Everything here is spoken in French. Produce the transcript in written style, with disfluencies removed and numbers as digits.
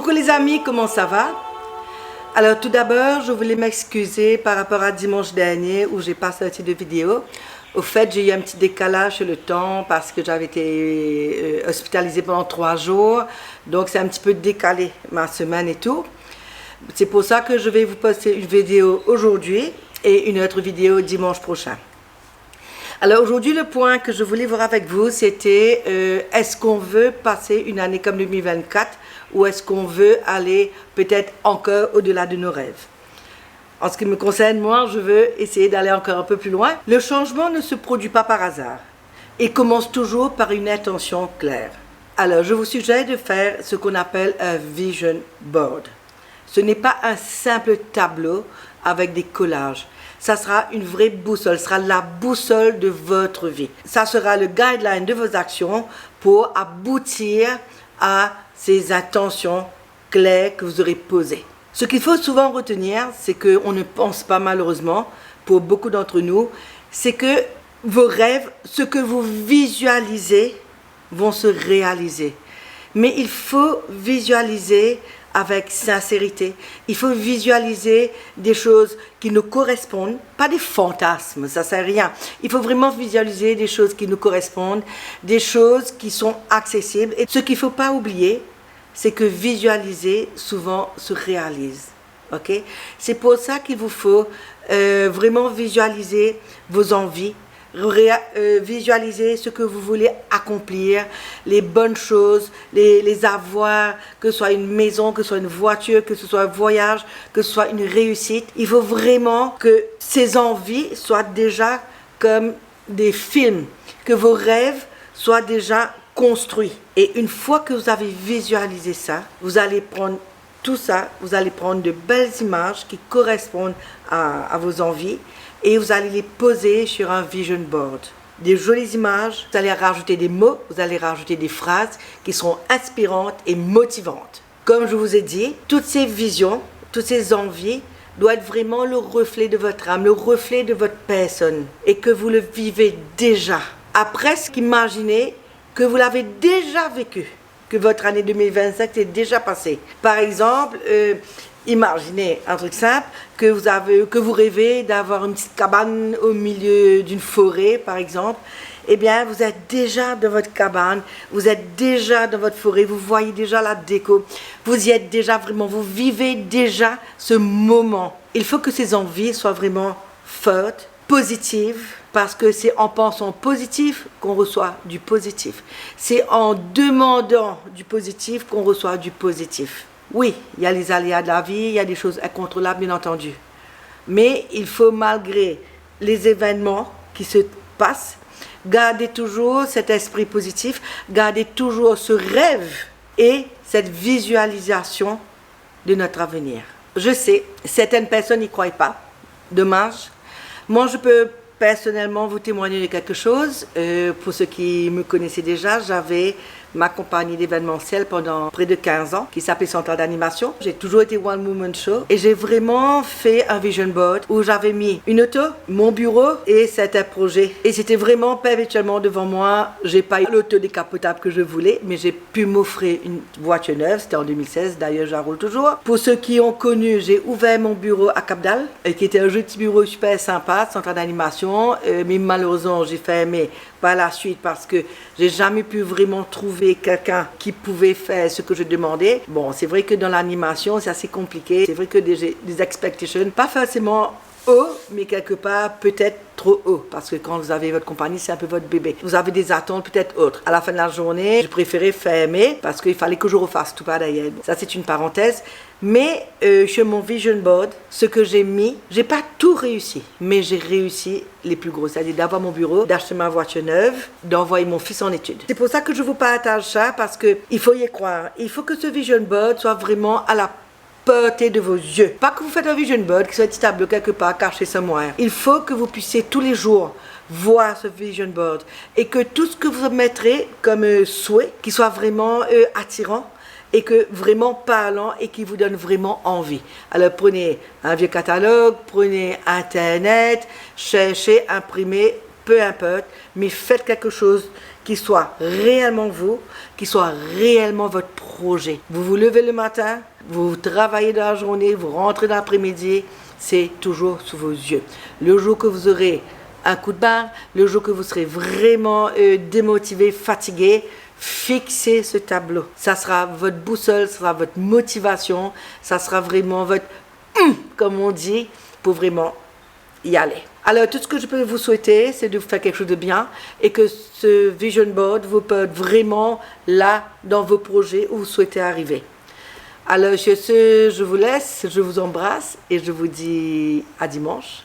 Coucou les amis, comment ça va? Alors tout d'abord, je voulais m'excuser par rapport à dimanche dernier où j'ai pas sorti de vidéo. Au fait, j'ai eu un petit décalage sur le temps parce que j'avais été hospitalisée pendant 3 jours. Donc c'est un petit peu décalé ma semaine et tout. C'est pour ça que je vais vous poster une vidéo aujourd'hui et une autre vidéo dimanche prochain. Alors aujourd'hui, le point que je voulais voir avec vous, c'était est-ce qu'on veut passer une année comme 2024 ou est-ce qu'on veut aller peut-être encore au-delà de nos rêves? En ce qui me concerne, moi, je veux essayer d'aller encore un peu plus loin. Le changement ne se produit pas par hasard et commence toujours par une intention claire. Alors, je vous suggère de faire ce qu'on appelle un vision board. Ce n'est pas un simple tableau avec des collages. Ça sera une vraie boussole, ça sera la boussole de votre vie. Ça sera le guideline de vos actions pour aboutir à ces intentions claires que vous aurez posées. Ce qu'il faut souvent retenir, c'est qu'on ne pense pas malheureusement, pour beaucoup d'entre nous, c'est que vos rêves, ce que vous visualisez, vont se réaliser. Mais il faut visualiser avec sincérité. Il faut visualiser des choses qui nous correspondent, pas des fantasmes, ça ne sert à rien. Il faut vraiment visualiser des choses qui nous correspondent, des choses qui sont accessibles. Et ce qu'il ne faut pas oublier, c'est que visualiser souvent se réalise. Okay? C'est pour ça qu'il vous faut vraiment visualiser vos envies, visualiser ce que vous voulez accomplir, les bonnes choses, les avoirs, que ce soit une maison, que ce soit une voiture, que ce soit un voyage, que ce soit une réussite. Il faut vraiment que ces envies soient déjà comme des films, que vos rêves soient déjà construits. Et une fois que vous avez visualisé ça, vous allez prendre tout ça, vous allez prendre de belles images qui correspondent à vos envies et vous allez les poser sur un vision board. Des jolies images, vous allez rajouter des mots, vous allez rajouter des phrases qui seront inspirantes et motivantes. Comme je vous ai dit, toutes ces visions, toutes ces envies doivent être vraiment le reflet de votre âme, le reflet de votre personne et que vous le vivez déjà. À presque imaginer que vous l'avez déjà vécu, que votre année 2025 est déjà passée. Par exemple, imaginez un truc simple, que vous rêvez d'avoir une petite cabane au milieu d'une forêt, par exemple. Eh bien, vous êtes déjà dans votre cabane, vous êtes déjà dans votre forêt, vous voyez déjà la déco, vous y êtes déjà vraiment, vous vivez déjà ce moment. Il faut que ces envies soient vraiment fortes, positives, parce que c'est en pensant positif qu'on reçoit du positif. C'est en demandant du positif qu'on reçoit du positif. Oui, il y a les aléas de la vie, il y a des choses incontrôlables, bien entendu. Mais il faut, malgré les événements qui se passent, garder toujours cet esprit positif, garder toujours ce rêve et cette visualisation de notre avenir. Je sais, certaines personnes n'y croient pas. Dommage. Moi, je peux personnellement vous témoigner de quelque chose. Pour ceux qui me connaissaient déjà, j'avais ma compagnie d'événementiel pendant près de 15 ans qui s'appelait Centre d'animation. J'ai toujours été One Woman Show et j'ai vraiment fait un vision board où j'avais mis une auto, mon bureau et certains projets. Et c'était vraiment perpétuellement devant moi. J'ai pas eu l'auto décapotable que je voulais, mais j'ai pu m'offrir une voiture neuve. C'était en 2016, d'ailleurs je la roule toujours. Pour ceux qui ont connu, j'ai ouvert mon bureau à Cap-d'Al, qui était un joli petit bureau super sympa, Centre d'animation, mais malheureusement j'ai fermé par la suite parce que j'ai jamais pu vraiment trouver quelqu'un qui pouvait faire ce que je demandais. Bon, c'est vrai que dans l'animation, c'est assez compliqué. C'est vrai que des expectations, pas forcément haut, mais quelque part peut-être trop haut, parce que quand vous avez votre compagnie, c'est un peu votre bébé. Vous avez des attentes peut-être autres. À la fin de la journée, je préférais fermer parce qu'il fallait que je refasse tout par derrière. Ça, c'est une parenthèse. Mais sur mon vision board, ce que j'ai mis, j'ai pas tout réussi, mais j'ai réussi les plus gros, c'est-à-dire d'avoir mon bureau, d'acheter ma voiture neuve, d'envoyer mon fils en études. C'est pour ça que je vous partage ça, parce qu'il faut y croire. Il faut que ce vision board soit vraiment à la portée de vos yeux. Pas que vous faites un vision board qui soit un petit tableau quelque part caché somewhere. Il faut que vous puissiez tous les jours voir ce vision board et que tout ce que vous mettrez comme souhait, qui soit vraiment attirant et que vraiment parlant et qui vous donne vraiment envie. Alors prenez un vieux catalogue, prenez Internet, cherchez, imprimez, peu importe, mais faites quelque chose qui soit réellement vous, qui soit réellement votre projet. Vous vous levez le matin, vous travaillez dans la journée, vous rentrez dans l'après-midi, c'est toujours sous vos yeux. Le jour que vous aurez un coup de barre, le jour que vous serez vraiment démotivé, fatigué, fixez ce tableau. Ça sera votre boussole, ça sera votre motivation, ça sera vraiment votre comme on dit, pour vraiment y aller. Alors, tout ce que je peux vous souhaiter, c'est de faire quelque chose de bien et que ce vision board vous peut être vraiment là dans vos projets où vous souhaitez arriver. Alors, sur ce, je vous laisse, je vous embrasse et je vous dis à dimanche.